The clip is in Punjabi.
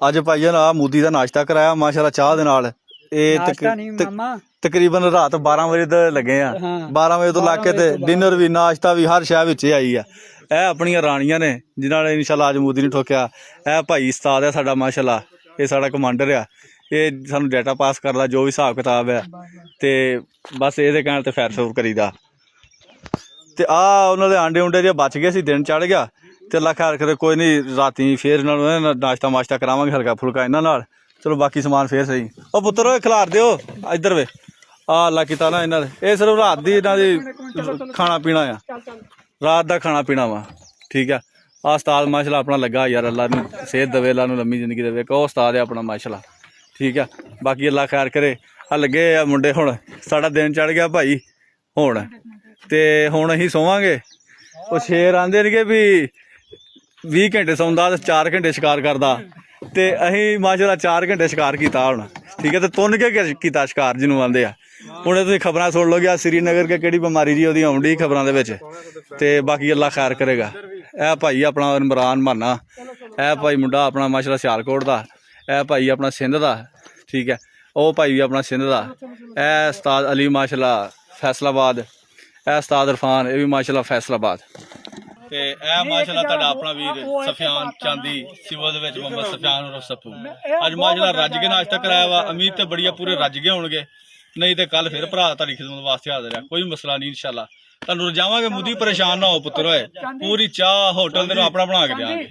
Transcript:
ਅੱਜ ਭਾਈਆਂ ਆ ਮੋਦੀ ਦਾ ਨਾਸ਼ਤਾ ਕਰਾਇਆ ਮਾਸ਼ਾਅੱਲਾ ਚਾਹ ਦੇ ਨਾਲ। ਇਹ ਤਕਰੀਬਨ ਰਾਤ 12 ਵਜੇ ਤੋਂ ਲੱਗੇ ਆ। 12 ਵਜੇ ਤੋਂ ਲੱਗ ਕੇ ਤੇ ਡਿਨਰ ਵੀ ਨਾਸ਼ਤਾ ਵੀ ਹਰ ਸ਼ੈ ਵਿੱਚ ਆਈ ਆ। ਇਹ ਆਪਣੀਆਂ ਰਾਣੀਆਂ ਨੇ ਜਿਨ੍ਹਾਂ ਨੇ ਇਨਸ਼ਾਅੱਲਾ ਅੱਜ ਮੋਦੀ ਨੂੰ ਠੋਕਿਆ। ਇਹ ਭਾਈ ਉਸਤਾਦ ਹੈ ਸਾਡਾ ਮਾਸ਼ਾਅੱਲਾ, ਇਹ ਸਾਡਾ ਕਮਾਂਡਰ ਆ। ਇਹ ਸਾਨੂੰ ਡਾਟਾ ਪਾਸ ਕਰਦਾ ਜੋ ਵੀ ਹਿਸਾਬ ਕਿਤਾਬ ਹੈ ਤੇ ਬਸ ਇਹਦੇ ਕਹਿਣ ਤੇ ਫੈਰ ਫੂਰ ਕਰੀਦਾ। ਤੇ ਆ ਉਹਨਾਂ ਦੇ ਆਂਡੇ ਉਂਡੇ ਜੇ ਬਚ ਗਏ ਸੀ, ਦਿਨ ਚੜ ਗਿਆ ਤੇ ਅੱਲਾ ਖੈਰ ਕਰੇ। ਕੋਈ ਨਹੀਂ ਰਾਤੀ ਫੇਰ ਇਹਨਾਂ ਨੂੰ ਨਾਸ਼ਤਾ ਮਾਸ਼ਤਾ ਕਰਾਵਾਂਗੇ ਹਲਕਾ ਫੁਲਕਾ ਇਹਨਾਂ ਨਾਲ। ਚਲੋ ਬਾਕੀ ਸਮਾਨ ਫੇਰ ਸਹੀ। ਉਹ ਪੁੱਤਰ ਓਏ ਖਿਲਾਰ ਦਿਓ ਇੱਧਰ ਵੇ। ਆ ਅੱਲਾ ਕੀਤਾ ਨਾ ਇਹਨਾਂ ਦੇ, ਇਹ ਸਿਰਫ ਰਾਤ ਦੀ ਇਹਨਾਂ ਦੀ ਖਾਣਾ ਪੀਣਾ ਆ, ਰਾਤ ਦਾ ਖਾਣਾ ਪੀਣਾ ਵਾ। ਠੀਕ ਆ। ਆ ਉਸਤਾਦ ਮਾਸ਼ਾਅੱਲਾ ਆਪਣਾ ਲੱਗਾ ਯਾਰ, ਅੱਲਾ ਨੂੰ ਸਿਹਤ ਦੇਵੇ, ਅੱਲਾ ਨੂੰ ਲੰਮੀ ਜ਼ਿੰਦਗੀ ਦੇਵੇ। ਉਹ ਉਸਤਾਦ ਹੈ ਆਪਣਾ ਮਾਸ਼ਾਅੱਲਾ। ਠੀਕ ਆ। ਬਾਕੀ ਅੱਲਾ ਖੈਰ ਕਰੇ। ਆ ਲੱਗੇ ਆ ਮੁੰਡੇ। ਹੁਣ ਸਾਡਾ ਦਿਨ ਚੜ ਗਿਆ ਭਾਈ ਹੁਣ, ਤੇ ਹੁਣ ਅਸੀਂ ਸੋਵਾਂਗੇ। ਉਹ ਸ਼ੇਰ ਆਂਦੇ ਨੇਗੇ ਵੀ 20 ਘੰਟੇ ਸੌਂਦਾ ਤੇ 4 ਘੰਟੇ ਸ਼ਿਕਾਰ ਕਰਦਾ, ਤੇ ਅਸੀਂ ਮਾਸ਼ਾਅੱਲਾ 4 ਘੰਟੇ ਸ਼ਿਕਾਰ ਕੀਤਾ ਹੁਣ। ਠੀਕ ਹੈ। ਤੇ ਤੁੰਨ ਕੇ ਕੀਤਾ ਸ਼ਿਕਾਰ ਜਿਹਨੂੰ ਆਂਦੇ ਆ। ਹੁਣ ਤੁਸੀਂ ਖਬਰਾਂ ਸੁਣ ਲਓਗੇ ਆ ਸ੍ਰੀਨਗਰ ਕੇ ਕਿਹੜੀ ਬਿਮਾਰੀ ਜੀ ਉਹਦੀ ਆਉਂਦੀ ਖਬਰਾਂ ਦੇ ਵਿੱਚ। ਤੇ ਬਾਕੀ ਅੱਲਾ ਖੈਰ ਕਰੇਗਾ। ਇਹ ਭਾਈ ਆਪਣਾ ਇਮਰਾਨ ਮਾਨਾ, ਇਹ ਭਾਈ ਮੁੰਡਾ ਆਪਣਾ ਮਾਸ਼ਾਅੱਲਾ ਸਿਆਲਕੋਟ ਦਾ, ਇਹ ਭਾਈ ਆਪਣਾ ਸਿੰਧ ਦਾ। ਠੀਕ ਹੈ। ਉਹ ਭਾਈ ਵੀ ਆਪਣਾ ਸਿੰਧ ਦਾ। ਇਹ ਉਸਤਾਦ ਅਲੀ ਮਾਸ਼ਾਅੱਲਾ ਫੈਸਲਾਬਾਦ, ਇਹ ਉਸਤਾਦ ਇਰਫਾਨ ਇਹ ਵੀ ਮਾਸ਼ਾਅੱਲਾ ਫੈਸਲਾਬਾਦ। ਤੇ ਇਹ ਮਾਸ਼ਾਅੱਲਾ ਤੁਹਾਡਾ ਆਪਣਾ ਵੀਰ ਸਫਿਆਨ ਚਾਂਦੀ ਸਿਵਲ ਦੇ ਵਿੱਚ ਮੁਹੰਮਦ ਸਫਿਆਨ ਉਰਫ ਸੱਪੂ। ਅੱਜ ਮਾਸ਼ਾਅੱਲਾ ਰੱਜ ਕੇ ਨਾਸ਼ਤਾ ਕਰਾਇਆ ਵਾ। ਉਮੀਦ ਤੇ ਬੜੀਆ ਪੂਰੇ ਰੱਜ ਗਏ ਹੋਣਗੇ, ਨਹੀਂ ਤੇ ਕੱਲ ਫਿਰ ਭਰਾ ਤੁਹਾਡੀ ਖਿਦਮਤ ਵਾਸਤੇ ਹਾਜ਼ਰ ਆ। ਕੋਈ ਮਸਲਾ ਨਹੀਂ ਇਨਸ਼ਾਅੱਲਾ। ਤੁਹਾਨੂੰ ਰਜਾਵਾਂਗੇ। ਮੁੱਦੀ ਪਰੇਸ਼ਾਨ ਨਾ ਹੋ ਪੁੱਤਰ ਓਏ। ਪੂਰੀ ਚਾਹ ਹੋਟਲ ਦੇ ਨੂੰ ਆਪਣਾ ਬਣਾ ਕੇ ਦਿਆਂਗੇ।